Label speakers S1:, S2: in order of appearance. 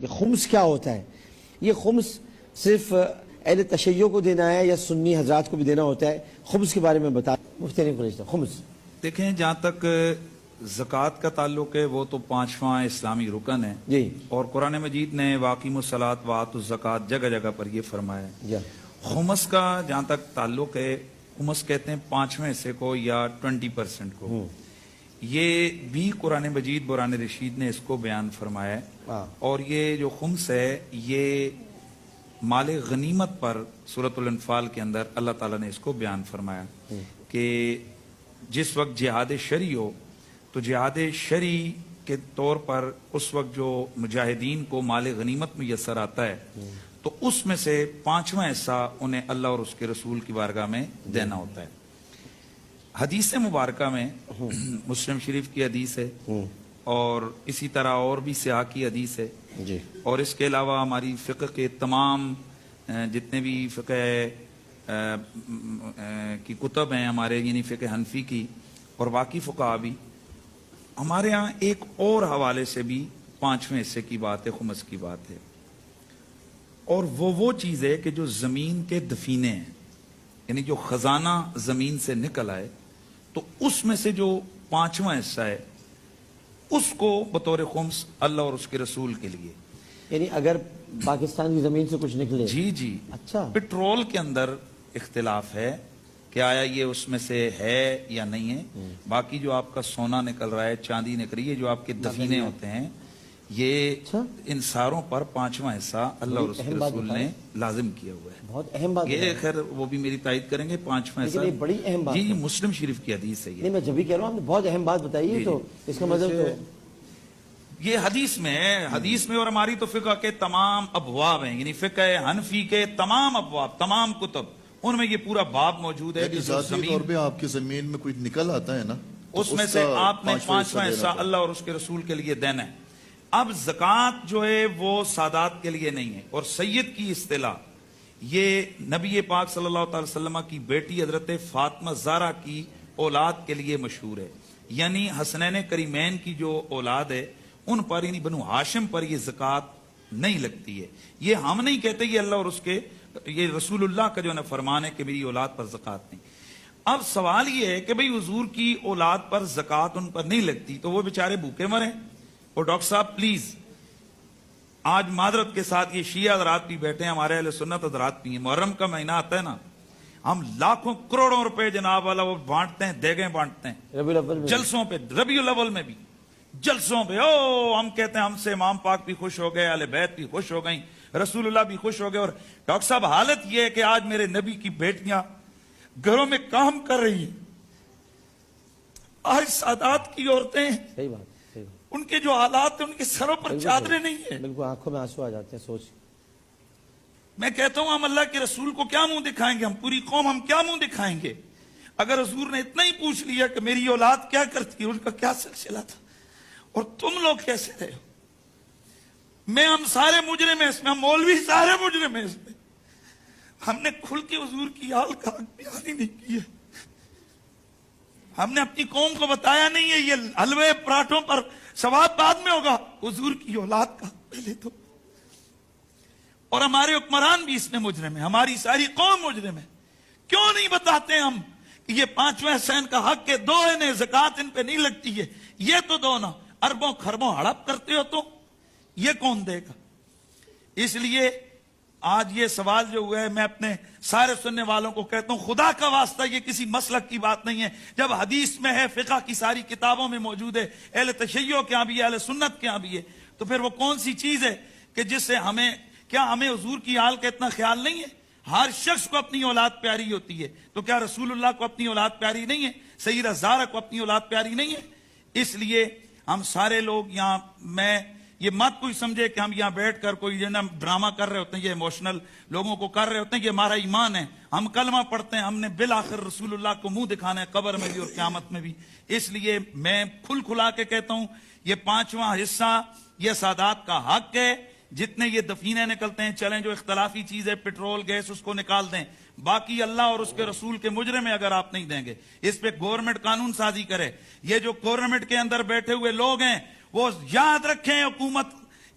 S1: یہ خمس کیا ہوتا ہے؟ یہ خمس صرف اہل تشیع کو دینا ہے یا سنی حضرات کو بھی دینا ہوتا ہے؟ خمس کے بارے میں بتا مفتی نے قریش خمس.
S2: دیکھیں جہاں تک زکوٰۃ کا تعلق ہے وہ تو 5واں اسلامی رکن ہے
S1: جی.
S2: اور قرآن مجید نے واقیم الصلاۃ وآتوا الزکوٰۃ جگہ جگہ پر یہ فرمایا ہے.
S1: جی.
S2: خمس کا جہاں تک تعلق ہے، خمس کہتے ہیں 5ویں حصے کو یا 20% کو. یہ بھی قرآن مجید قرآن رشید نے اس کو بیان فرمایا ہے. اور یہ جو خمس ہے یہ مال غنیمت پر سورۃ الانفال کے اندر اللہ تعالیٰ نے اس کو بیان فرمایا کہ جس وقت جہاد شرعی ہو تو جہاد شرعی کے طور پر اس وقت جو مجاہدین کو مال غنیمت میسر آتا ہے تو اس میں سے 5واں حصہ انہیں اللہ اور اس کے رسول کی بارگاہ میں دینا ہوتا ہے. حدیث مبارکہ میں مسلم شریف کی حدیث ہے اور اسی طرح اور بھی سیاح کی حدیث ہے
S1: جی.
S2: اور اس کے علاوہ ہماری فقہ کے تمام جتنے بھی فقہ کی کتب ہیں ہمارے، یعنی فقہ حنفی کی اور باقی فقہا بھی، ہمارے ہاں ایک اور حوالے سے بھی 5ویں حصے کی بات ہے، خمس کی بات ہے. اور وہ چیز ہے کہ جو زمین کے دفینے ہیں، یعنی جو خزانہ زمین سے نکل آئے تو اس میں سے جو 5واں حصہ ہے اس کو بطور خمس اللہ اور اس کے رسول کے لیے.
S1: یعنی اگر پاکستان کی زمین سے کچھ نکلے.
S2: جی.
S1: اچھا.
S2: پٹرول کے اندر اختلاف ہے کہ آیا یہ اس میں سے ہے یا نہیں ہے. باقی جو آپ کا سونا نکل رہا ہے، چاندی نکل رہی ہے، جو آپ کے دفینے ہوتے ہیں، یہ ان ساروں پر 5واں حصہ اللہ اور اس کے رسول نے لازم کیا ہوا ہے.
S1: بہت اہم بات
S2: یہ خیر وہ بھی میری تائید کریں گے. 5واں حصہ
S1: بڑی اہم بات
S2: جی مسلم شریف کی حدیث ہے.
S1: نہیں میں جب بھی کہہ رہا ہوں آپ نے بہت اہم بات بتائی ہے. تو اس کا مطلب تو
S2: یہ حدیث میں ہے، حدیث میں. اور ہماری تو فقہ کے تمام ابواب ہیں، یعنی فقہ حنفی کے تمام ابواب، تمام کتب، ان میں یہ پورا باب موجود ہے.
S3: ذاتی طور پہ آپ کی زمین میں کوئی نکل آتا ہے نا،
S2: اس میں سے آپ نے 5واں حصہ اللہ اور اس کے رسول کے لیے دینا ہے. اب زکوٰۃ جو ہے وہ سادات کے لیے نہیں ہے. اور سید کی اصطلاح یہ نبی پاک صلی اللہ تعالی وسلم کی بیٹی حضرت فاطمہ زہرا کی اولاد کے لیے مشہور ہے. یعنی حسنین کریمین کی جو اولاد ہے ان پر، یعنی بنو ہاشم پر یہ زکوٰۃ نہیں لگتی ہے. یہ ہم نہیں کہتے، یہ اللہ اور اس کے، یہ رسول اللہ کا جو ہے فرمان ہے کہ میری اولاد پر زکوٰۃ نہیں. اب سوال یہ ہے کہ بھئی حضور کی اولاد پر زکوٰۃ ان پر نہیں لگتی تو وہ بیچارے بھوکے مریں. اور ڈاکٹر صاحب پلیز، آج معذرت کے ساتھ یہ شیعہ حضرات بھی بیٹھے ہیں، ہمارے اہل سنت حضرات بھی ہیں. محرم کا مہینہ آتا ہے نا، ہم لاکھوں کروڑوں روپے جناب والا وہ بانٹتے ہیں، دیگیں بانٹتے ہیں جلسوں پہ، ربیع الاول میں بھی جلسوں پہ. ہم کہتے ہیں ہم سے امام پاک بھی خوش ہو گئے، اہل بیت بھی خوش ہو گئیں، رسول اللہ بھی خوش ہو گئے. اور ڈاکٹر صاحب حالت یہ ہے کہ آج میرے نبی کی بیٹیاں گھروں میں کام کر رہی ہیں. آج سادات کی عورتیں،
S1: صحیح بات،
S2: ان کے جو حالات ہیں، ان کے سروں پر چادریں نہیں ہیں.
S1: بالکل آنکھوں میں آنسو آ جاتے ہیں سوچ.
S2: میں کہتا ہوں ہم اللہ کے رسول کو کیا منہ دکھائیں گے، ہم پوری قوم ہم کیا منہ دکھائیں گے. اگر حضور نے اتنا ہی پوچھ لیا کہ میری اولاد کیا کرتی ہے، ان کا کیا سلسلہ تھا، اور تم لوگ کیسے رہے ہو. ہم سارے مجرم ہیں اس میں، ہم مولوی سارے مجرم ہیں اس میں. ہم نے کھل کے حضور کی حال کا بیان ہی نہیں کی ہے. ہم نے اپنی قوم کو بتایا نہیں ہے یہ حلوے پراٹھوں پر ثواب بعد میں ہوگا، حضور کی اولاد کا پہلے تو. اور ہمارے حکمران بھی اس میں مجرم ہیں، ہماری ساری قوم مجرم ہے. کیوں نہیں بتاتے ہم کہ یہ 5واں حصہ کا حق کے دو ہیں، زکوٰۃ ان پہ نہیں لگتی ہے، یہ تو دو نا. اربوں خربوں ہڑپ کرتے ہو تو یہ کون دے گا. اس لیے آج یہ سوال جو ہوا ہے، میں اپنے سارے سننے والوں کو کہتا ہوں خدا کا واسطہ یہ کسی مسلک کی بات نہیں ہے. جب حدیث میں ہے، فقہ کی ساری کتابوں میں موجود ہے، اہل تشیع کے ہاں بھی ہے، اہل سنت کے ہاں بھی ہے، تو پھر وہ کون سی چیز ہے کہ جس سے ہمیں حضور کی حال کا اتنا خیال نہیں ہے. ہر شخص کو اپنی اولاد پیاری ہوتی ہے، تو کیا رسول اللہ کو اپنی اولاد پیاری نہیں ہے؟ سیدہ زہرا کو اپنی اولاد پیاری نہیں ہے؟ اس لیے ہم سارے لوگ یہاں، میں یہ مت کوئی سمجھے کہ ہم یہاں بیٹھ کر کوئی ڈرامہ کر رہے ہوتے ہیں، یہ ایموشنل لوگوں کو کر رہے ہوتے ہیں. یہ ہمارا ایمان ہے، ہم کلمہ پڑھتے ہیں، ہم نے بالآخر رسول اللہ کو منہ دکھانا ہے، قبر میں بھی اور قیامت میں بھی. اس لیے میں کھلا کے کہتا ہوں یہ 5واں حصہ یہ سادات کا حق ہے. جتنے یہ دفینے نکلتے ہیں، چلیں جو اختلافی چیز ہے پٹرول گیس اس کو نکال دیں، باقی اللہ اور اس کے رسول کے مجرم اگر آپ نہیں دیں گے. اس پہ گورنمنٹ قانون سازی کرے. یہ جو گورنمنٹ کے اندر بیٹھے ہوئے لوگ ہیں وہ یاد رکھیں، حکومت